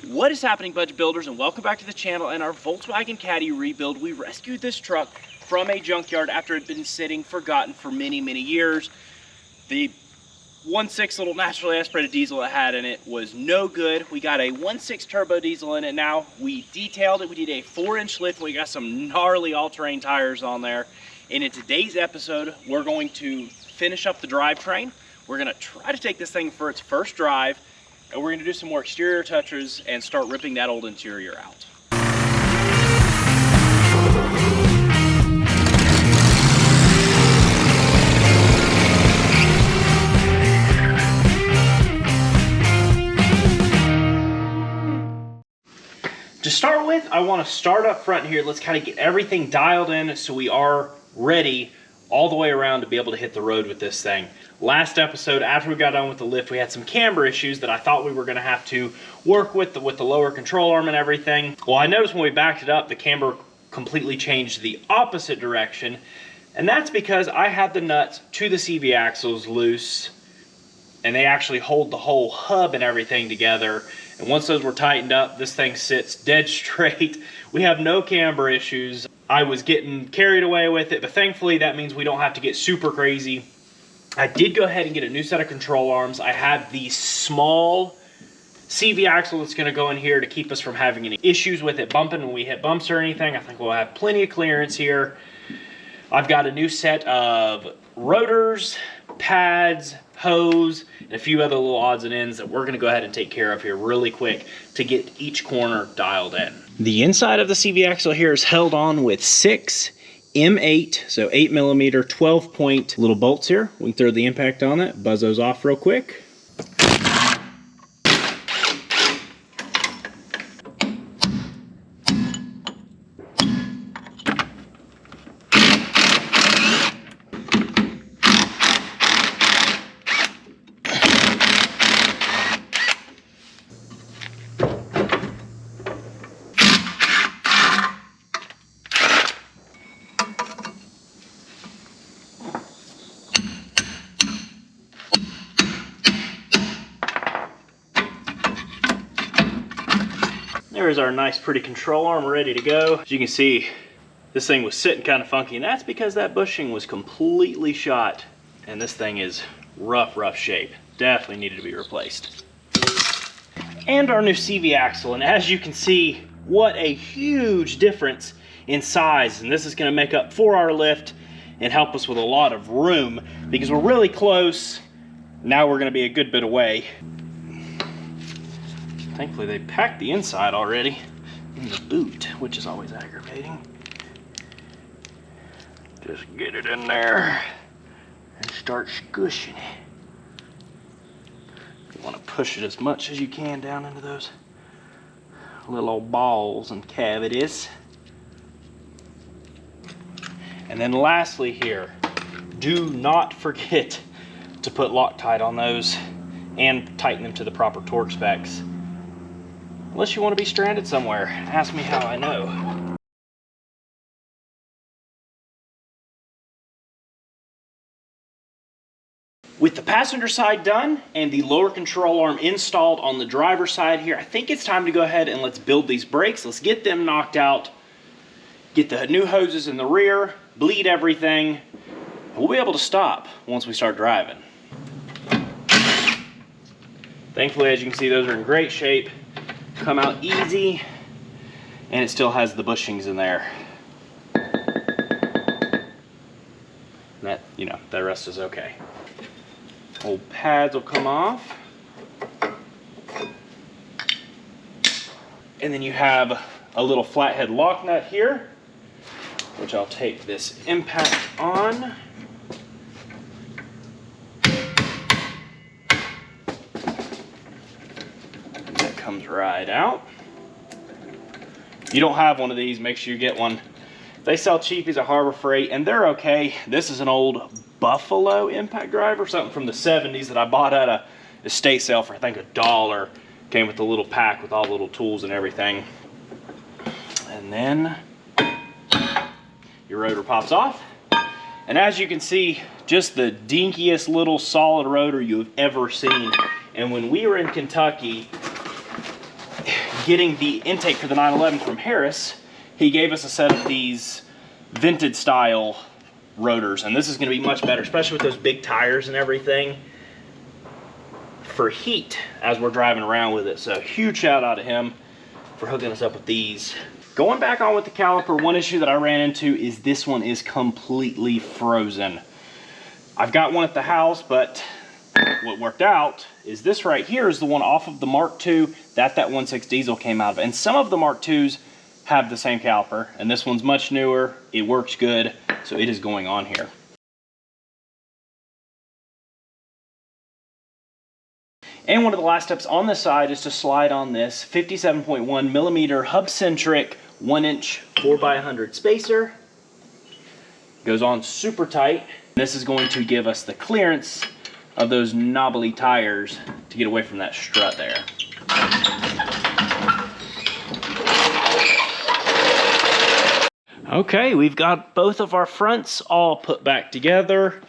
What is happening, budget builders, and welcome back to the channel. And our Volkswagen Caddy rebuild, we rescued this truck from a junkyard after it had been sitting forgotten for many years. The 1.6 little naturally aspirated diesel it had in it was no good. We got a 1.6 turbo diesel in it now. We detailed it. We did a 4-inch lift. We got some gnarly all-terrain tires on there. And in today's episode, we're going to finish up the drivetrain. We're going to try to take this thing for its first drive, and we're going to do some more exterior touches and start ripping that old interior out. To start with, I want to start up front here. Let's kind of get everything dialed in so we are ready all the way around to be able to hit the road with this thing. Last episode, after we got done with the lift, we had some camber issues that I thought we were going to have to work with the lower control arm and everything. Well, I noticed when we backed it up, the camber completely changed the opposite direction, and that's because I had the nuts to the CV axles loose, and they actually hold the whole hub and everything together. And once those were tightened up, this thing sits dead straight. We have no camber issues. I was getting carried away with it, but thankfully that means we don't have to get super crazy. I did go ahead and get a new set of control arms. I have the small CV axle that's going to go in here to keep us from having any issues with it bumping when we hit bumps or anything. I think we'll have plenty of clearance here. I've got a new set of rotors, pads, hose, and a few other little odds and ends that we're going to go ahead and take care of here really quick to get each corner dialed in. The inside of the CV axle here is held on with 6 M8, so 8mm, 12-point little bolts here. We can throw the impact on it, buzz those off real quick. There's our nice pretty control arm ready to go. As you can see, this thing was sitting kind of funky, and that's because that bushing was completely shot, and this thing is rough shape. Definitely needed to be replaced. And our new CV axle, and as you can see, what a huge difference in size, and this is going to make up for our lift and help us with a lot of room because we're really close. Now we're going to be a good bit away. Thankfully they packed the inside already in the boot, which is always aggravating. Just get it in there and start squishing it. You want to push it as much as you can down into those little old balls and cavities. And then lastly here, do not forget to put Loctite on those and tighten them to the proper torque specs. Unless you want to be stranded somewhere. Ask me how I know. With the passenger side done and the lower control arm installed on the driver's side here, I think it's time to go ahead and let's build these brakes. Let's get them knocked out, get the new hoses in the rear, bleed everything. We'll be able to stop once we start driving. Thankfully, as you can see, those are in great shape. Come out easy, and it still has the bushings in there. That, you know, the rest is okay. Old pads will come off. And then you have a little flathead lock nut here, which I'll take this impact on. Comes right out. If you don't have one of these, make sure you get one. They sell cheapies at Harbor Freight, and they're okay. This is an old Buffalo impact driver, something from the 70s that I bought at a estate sale for I think $1. Came with a little pack with all the little tools and everything. And then your rotor pops off. And as you can see, just the dinkiest little solid rotor you've ever seen. And when we were in Kentucky, getting the intake for the 911 from Harris, he gave us a set of these vintage style rotors, and this is going to be much better, especially with those big tires and everything, for heat as we're driving around with it. So huge shout out to him for hooking us up with these. Going back on with the caliper, one issue that I ran into is this one is completely frozen. I've got one at the house, but what worked out is this right here is the one off of the Mark II that 1.6 diesel came out of. And some of the Mark IIs have the same caliper, and this one's much newer. It works good, so it is going on here. And one of the last steps on this side is to slide on this 57.1 millimeter hub-centric 1-inch 4x100 spacer. Goes on super tight. This is going to give us the clearance of those knobbly tires to get away from that strut there. Okay, we've got both of our fronts all put back together.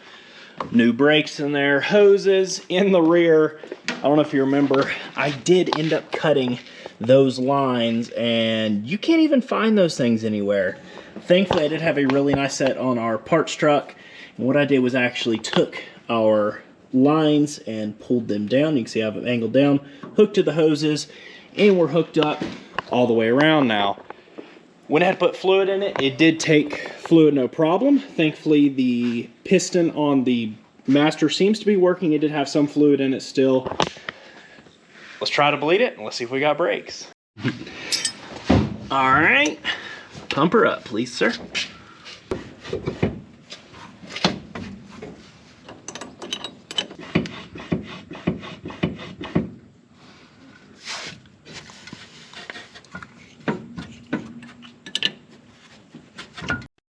New brakes in there, hoses in the rear. I don't know if you remember, I did end up cutting those lines, and you can't even find those things anywhere. Thankfully, I did have a really nice set on our parts truck. And what I did was actually took our lines and pulled them down. You can see I have them angled down, hooked to the hoses, and we're hooked up all the way around now. When I had put fluid in it, it did take fluid no problem. Thankfully, the piston on the master seems to be working. It did have some fluid in it still. Let's try to bleed it and let's see if we got brakes. All right, pump her up, please, sir.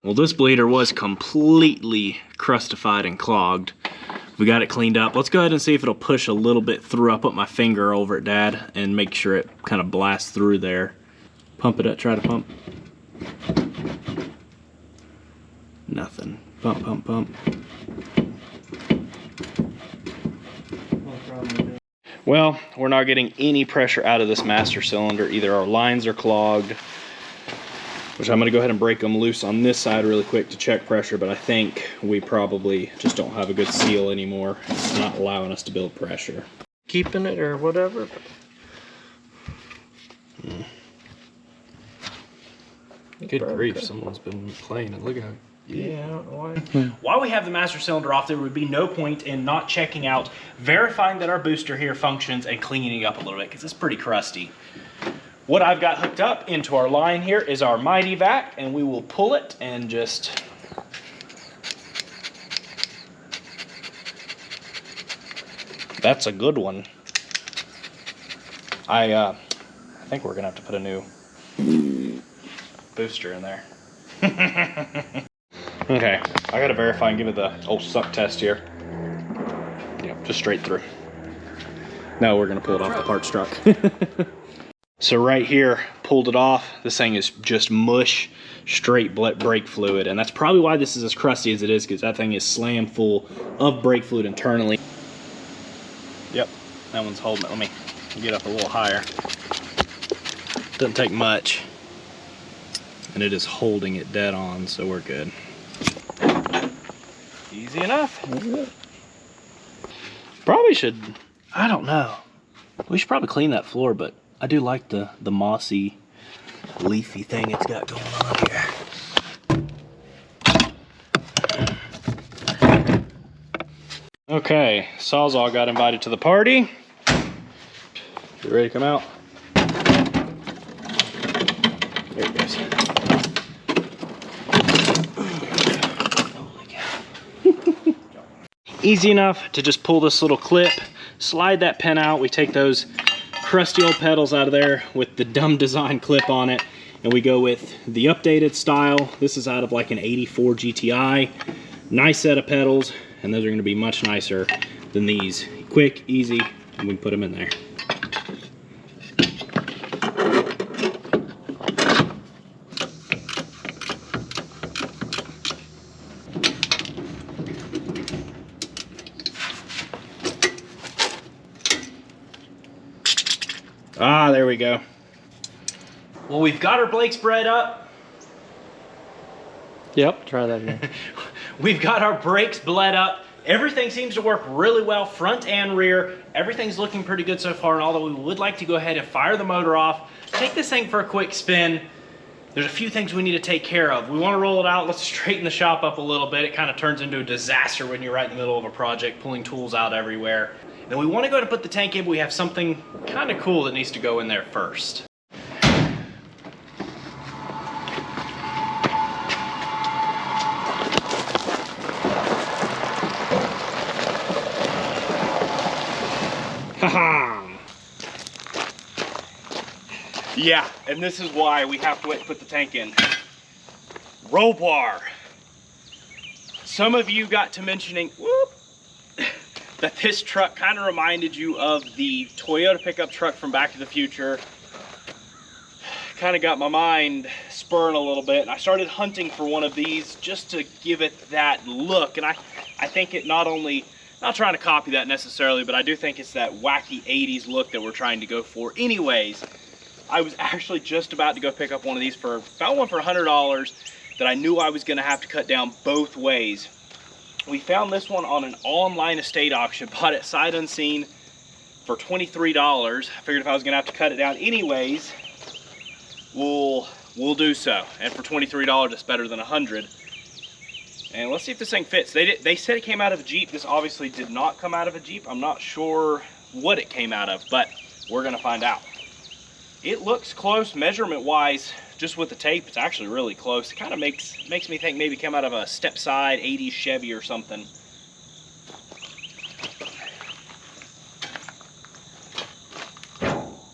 Well, this bleeder was completely crustified and clogged. We got it cleaned up. Let's go ahead and see if it'll push a little bit through. I'll put my finger over it, Dad, and make sure it kind of blasts through there. Pump it up, try to pump. Nothing. Pump, pump, pump. Well, we're not getting any pressure out of this master cylinder. Either our lines are clogged, which I'm going to go ahead and break them loose on this side really quick to check pressure, but I think we probably just don't have a good seal anymore. It's not allowing us to build pressure. Keeping it or whatever. Good grief, someone's been playing it. Look at how... Yeah, I don't know why. While we have the master cylinder off, there would be no point in not checking out, verifying that our booster here functions, and cleaning it up a little bit, because it's pretty crusty. What I've got hooked up into our line here is our Mighty Vac, and we will pull it and just... That's a good one. I think we're gonna have to put a new booster in there. Okay, I gotta verify and give it the old suck test here. Yep, just straight through. No, we're gonna pull it off the parts truck. So right here, pulled it off. This thing is just mush, straight brake fluid. And that's probably why this is as crusty as it is, because that thing is slammed full of brake fluid internally. Yep, that one's holding it. Let me get up a little higher. Doesn't take much. And it is holding it dead on, so we're good. Easy enough. Probably should, I don't know. We should probably clean that floor, but I do like the mossy, leafy thing it's got going on here. Okay, Sawzall got invited to the party. You ready to come out? There it goes. Holy cow. Easy enough to just pull this little clip, slide that pin out. We take those crusty old pedals out of there with the dumb design clip on it, and we go with the updated style. This is out of like an 84 GTI. Nice set of pedals, and those are going to be much nicer than these. Quick, easy, and we can put them in there. Ah, there we go. Well, we've got our brake spread up. Yep, try that again. We've got our brakes bled up. Everything seems to work really well, front and rear. Everything's looking pretty good so far, and although we would like to go ahead and fire the motor off, take this thing for a quick spin, there's a few things we need to take care of. We want to roll it out. Let's straighten the shop up a little bit. It kind of turns into a disaster when you're right in the middle of a project, pulling tools out everywhere. Then we want to go to put the tank in, but we have something kind of cool that needs to go in there first. Yeah, and this is why we have to wait to put the tank in. Roll bar. Some of you got to mentioning, that this truck kind of reminded you of the Toyota pickup truck from Back to the Future. Kind of got my mind spurring a little bit, and I started hunting for one of these just to give it that look. And I think it not trying to copy that necessarily, but I do think it's that wacky 80s look that we're trying to go for. Anyways, I was actually just about to go pick up one of these found one for $100 that I knew I was gonna have to cut down both ways. We found this one on an online estate auction, bought it sight unseen for $23. I figured if I was gonna have to cut it down anyways, we'll do so. And for $23, it's better than $100. And let's see if this thing fits. They said it came out of a Jeep. This obviously did not come out of a Jeep. I'm not sure what it came out of, but we're gonna find out. It looks close measurement wise, just with the tape. It's actually really close. It kind of makes me think maybe came out of a step side 80s Chevy or something.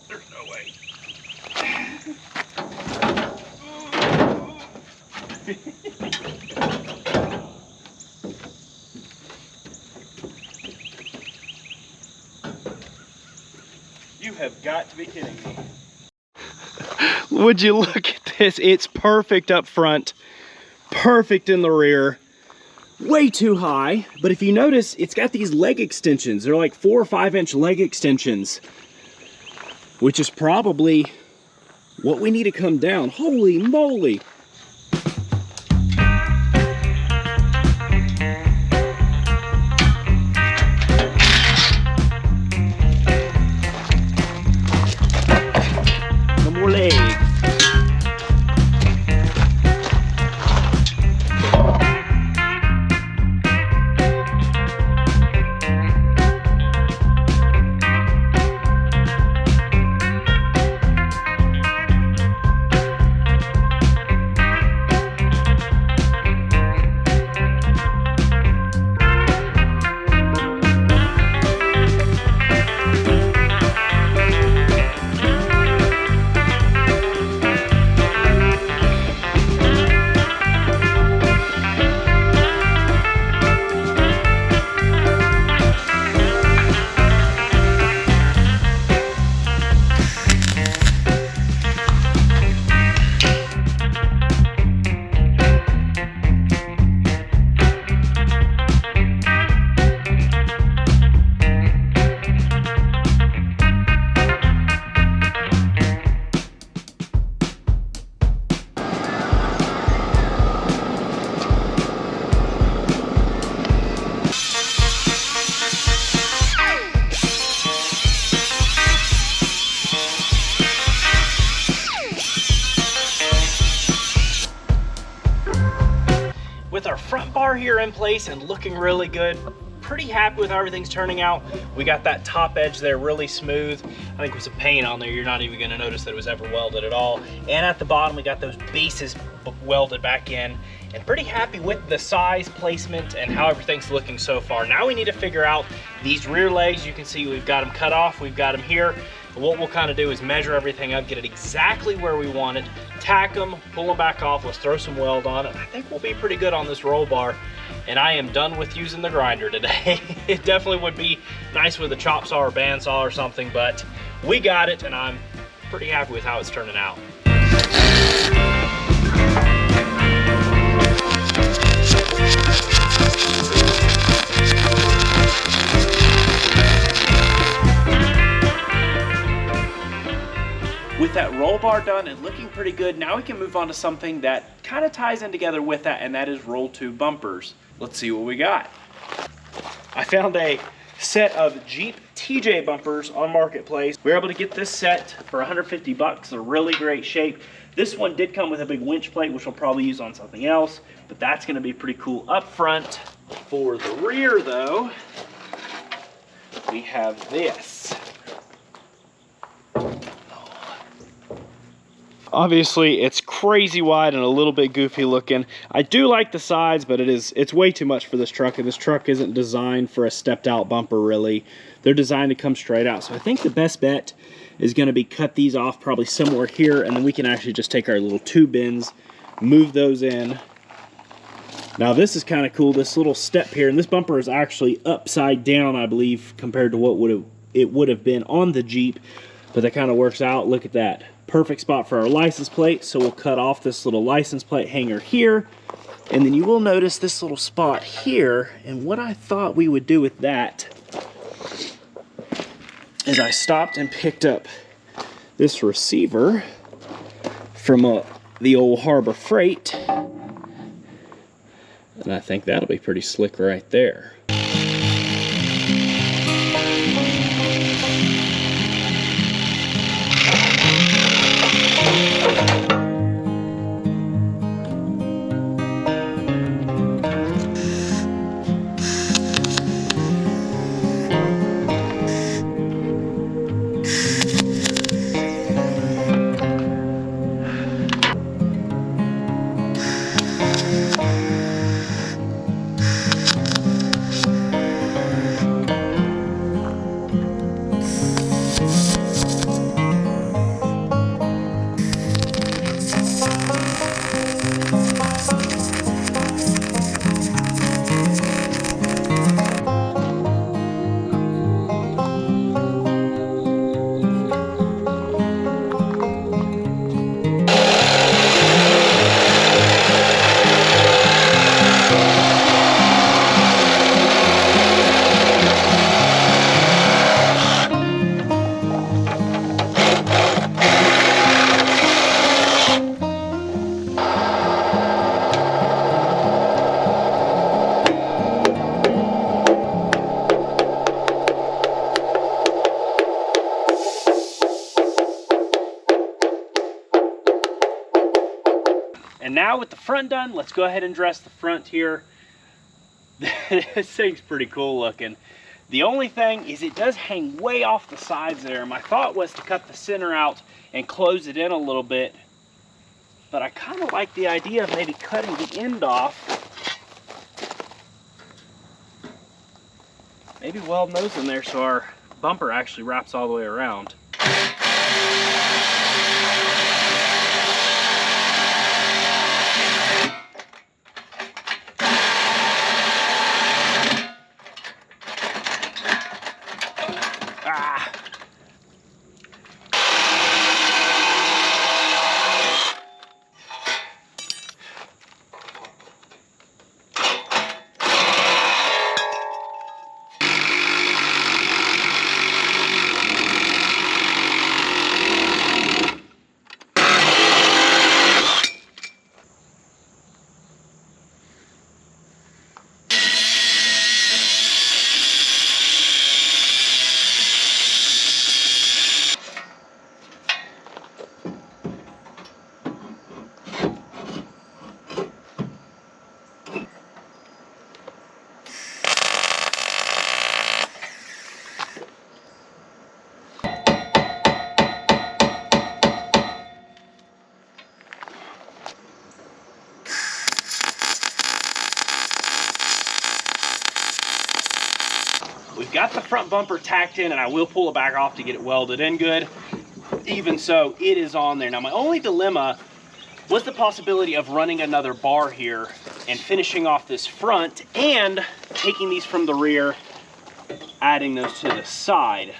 There's no way. You have got to be kidding me. Would you look at this? It's perfect up front, perfect in the rear, way too high. But if you notice, it's got these leg extensions. They're like 4 or 5 inch leg extensions, which is probably what we need to come down. Holy moly. No more legs. With our front bar here in place and looking really good, pretty happy with how everything's turning out. We got that top edge there really smooth. I think with some paint on there, you're not even gonna notice that it was ever welded at all. And at the bottom, we got those bases welded back in, and pretty happy with the size, placement, and how everything's looking so far. Now we need to figure out these rear legs. You can see we've got them cut off, we've got them here. What we'll kind of do is measure everything up, get it exactly where we want it, tack them, pull them back off, let's throw some weld on it. I think we'll be pretty good on this roll bar, and I am done with using the grinder today. It definitely would be nice with a chop saw or bandsaw or something, but we got it, and I'm pretty happy with how it's turning out. With that roll bar done and looking pretty good, now we can move on to something that kind of ties in together with that, and that is roll tube bumpers. Let's see what we got. I found a set of Jeep TJ bumpers on Marketplace. We were able to get this set for 150 bucks. They're really great shape. This one did come with a big winch plate, which we'll probably use on something else, but that's gonna be pretty cool up front. For the rear though, we have this. Obviously, it's crazy wide and a little bit goofy looking. I do like the sides, but it's way too much for this truck, and this truck isn't designed for a stepped out bumper really. They're designed to come straight out. So I think the best bet is gonna be cut these off probably somewhere here, and then we can actually just take our little tube bins, move those in. Now this is kind of cool, this little step here, and this bumper is actually upside down, I believe, compared to what it would have been on the Jeep, but that kind of works out. Look at that. Perfect spot for our license plate. So we'll cut off this little license plate hanger here, and then you will notice this little spot here. And what I thought we would do with that is I stopped and picked up this receiver from the old Harbor Freight, and I think that'll be pretty slick right there. And now with the front done, let's go ahead and dress the front here. This thing's pretty cool looking. The only thing is it does hang way off the sides there. My thought was to cut the center out and close it in a little bit, but I kind of like the idea of maybe cutting the end off. Maybe weld those in there so our bumper actually wraps all the way around. We've got the front bumper tacked in, and I will pull it back off to get it welded in good. Even so, it is on there. Now, my only dilemma was the possibility of running another bar here and finishing off this front and taking these from the rear, adding those to the side.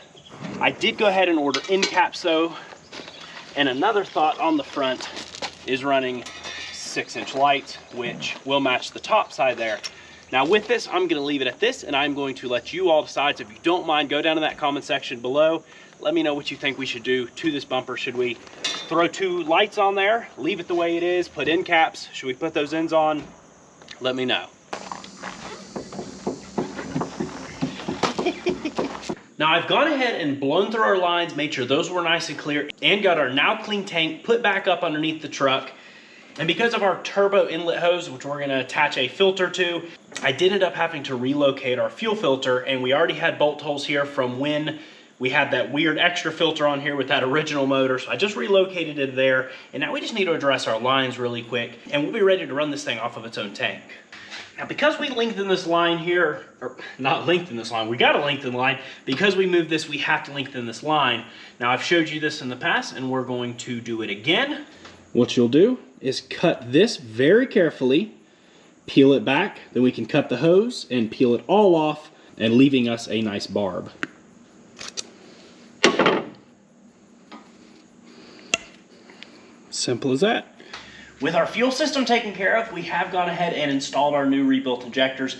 I did go ahead and order end caps though, and another thought on the front is running 6-inch lights, which will match the top side there. Now with this, I'm gonna leave it at this, and I'm going to let you all decide. So if you don't mind, go down in that comment section below, Let me know what you think we should do to this bumper. Should we throw 2 lights on there, leave it the way it is, put end caps? Should we put those ends on? Let me know. Now I've gone ahead and blown through our lines, made sure those were nice and clear, and got our now clean tank put back up underneath the truck. And because of our turbo inlet hose, which we're gonna attach a filter to, I did end up having to relocate our fuel filter, and we already had bolt holes here from when we had that weird extra filter on here with that original motor. So I just relocated it there, and now we just need to address our lines really quick, and we'll be ready to run this thing off of its own tank. Now, because we lengthened this line here, or not lengthen this line, we got to lengthen the line. Because we moved this, we have to lengthen this line. Now, I've showed you this in the past, and we're going to do it again. What you'll do is cut this very carefully, peel it back, then we can cut the hose and peel it all off, and leaving us a nice barb. Simple as that. With our fuel system taken care of, we have gone ahead and installed our new rebuilt injectors.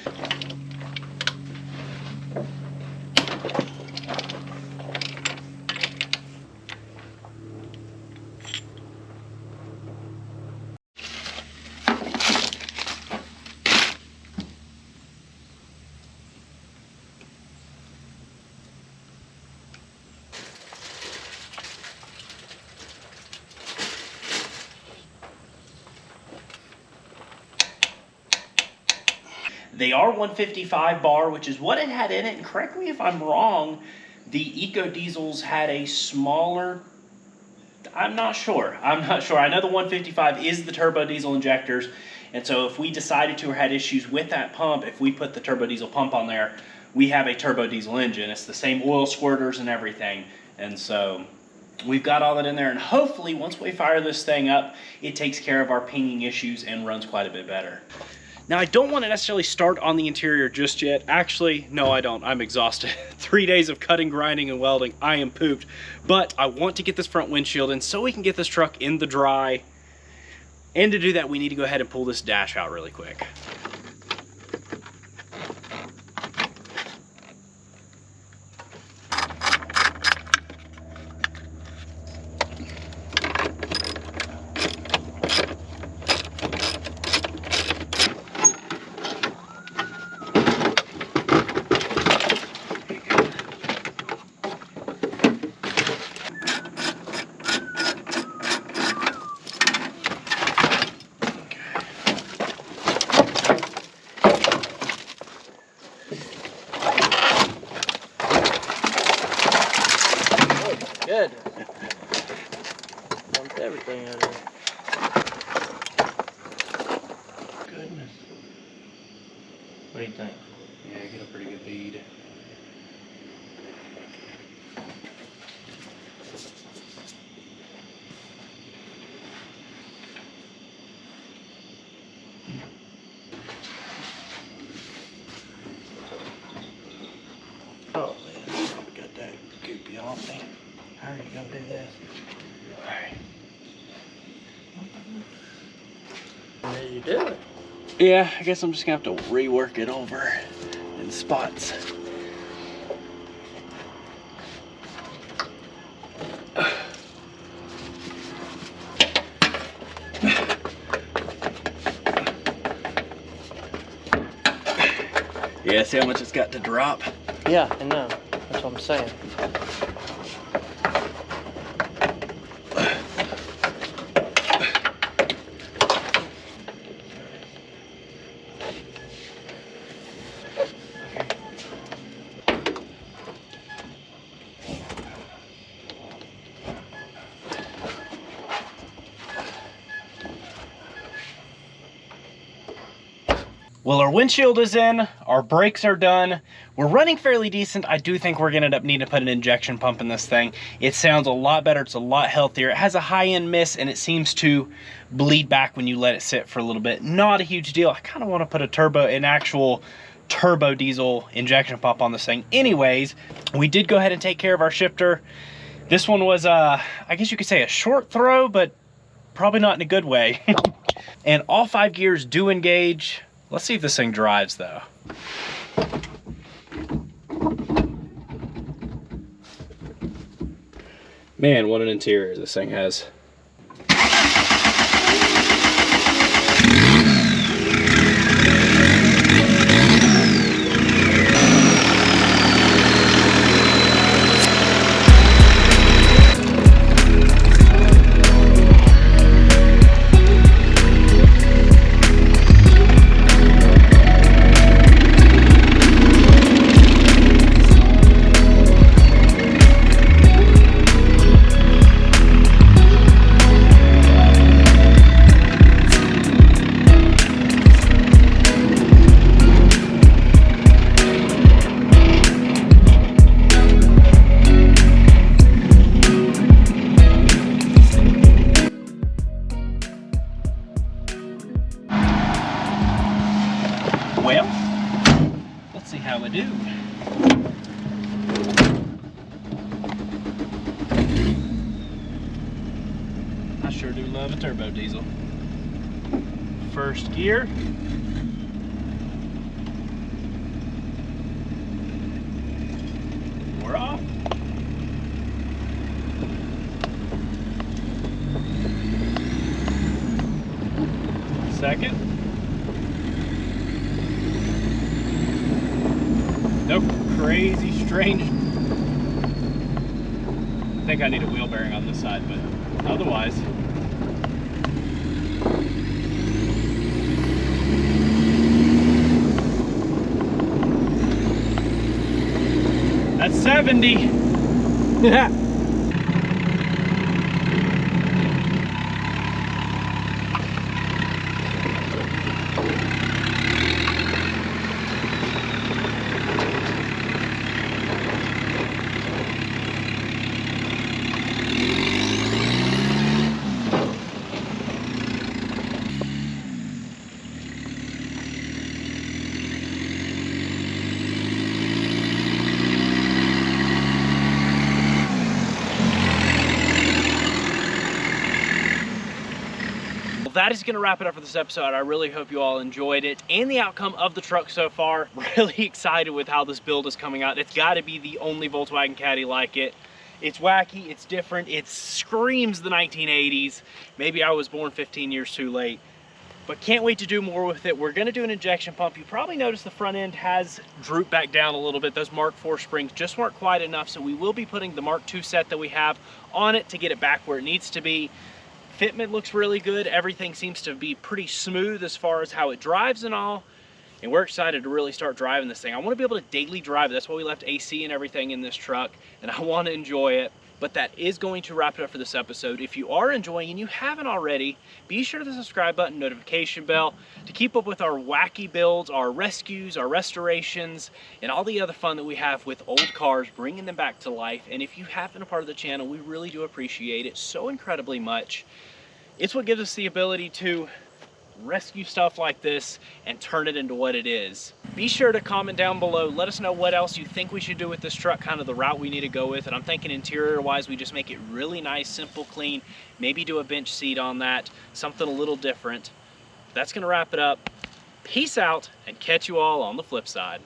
They are 155 bar, which is what it had in it. And correct me if I'm wrong, the Eco Diesels had a smaller, I'm not sure. I know the 155 is the turbo diesel injectors. And so if we decided to or had issues with that pump, if we put the turbo diesel pump on there, we have a turbo diesel engine. It's the same oil squirters and everything. And so we've got all that in there. And hopefully once we fire this thing up, it takes care of our pinging issues and runs quite a bit better. Now, I don't want to necessarily start on the interior just yet. Actually, no, I don't. I'm exhausted. 3 days of cutting, grinding, and welding. I am pooped. But I want to get this front windshield in so we can get this truck in the dry. And to do that, we need to go ahead and pull this dash out really quick. Good. Dumped everything out of there. Goodness. What do you think? Yeah, get a pretty good bead. Oh man, probably got that goopy off me. How are you gonna do this? Alright. How did you do it? Yeah, I guess I'm just gonna have to rework it over in spots. Yeah, see how much it's got to drop? Yeah, I know. That's what I'm saying. Well, our windshield is in, our brakes are done. We're running fairly decent. I do think we're gonna end up needing to put an injection pump in this thing. It sounds a lot better, it's a lot healthier. It has a high-end miss and it seems to bleed back when you let it sit for a little bit. Not a huge deal. I kind of want to put an actual turbo diesel injection pump on this thing. Anyways, we did go ahead and take care of our shifter. This one was, I guess you could say a short throw, but probably not in a good way. And all 5 gears do engage. Let's see if this thing drives though. Man, what an interior this thing has. Well, let's see how we do. I sure do love a turbo diesel. First gear. We're off. Second. No crazy strange. I think I need a wheel bearing on this side, but otherwise. That's 70. That is going to wrap it up for this episode. I really hope you all enjoyed it and the outcome of the truck so far. Really excited with how this build is coming out. It's got to be the only Volkswagen Caddy like it. It's wacky, it's different, it screams the 1980s. Maybe I was born 15 years too late, but can't wait to do more with it. We're going to do an injection pump. You probably noticed the front end has drooped back down a little bit. Those Mark IV springs just weren't quite enough, so we will be putting the Mark II set that we have on it to get it back where it needs to be. Fitment looks really good. Everything seems to be pretty smooth as far as how it drives and all. And we're excited to really start driving this thing. I want to be able to daily drive it. That's why we left AC and everything in this truck, and I want to enjoy it. But that is going to wrap it up for this episode. If you are enjoying and you haven't already, be sure to the subscribe button, notification bell to keep up with our wacky builds, our rescues, our restorations, and all the other fun that we have with old cars, bringing them back to life. And if you have been a part of the channel, we really do appreciate it so incredibly much. It's what gives us the ability to rescue stuff like this and turn it into what it is. Be sure to comment down below. Let us know what else you think we should do with this truck, kind of the route we need to go with. And I'm thinking interior wise, we just make it really nice, simple, clean. Maybe do a bench seat on that, something a little different. That's going to wrap it up. Peace out and catch you all on the flip side.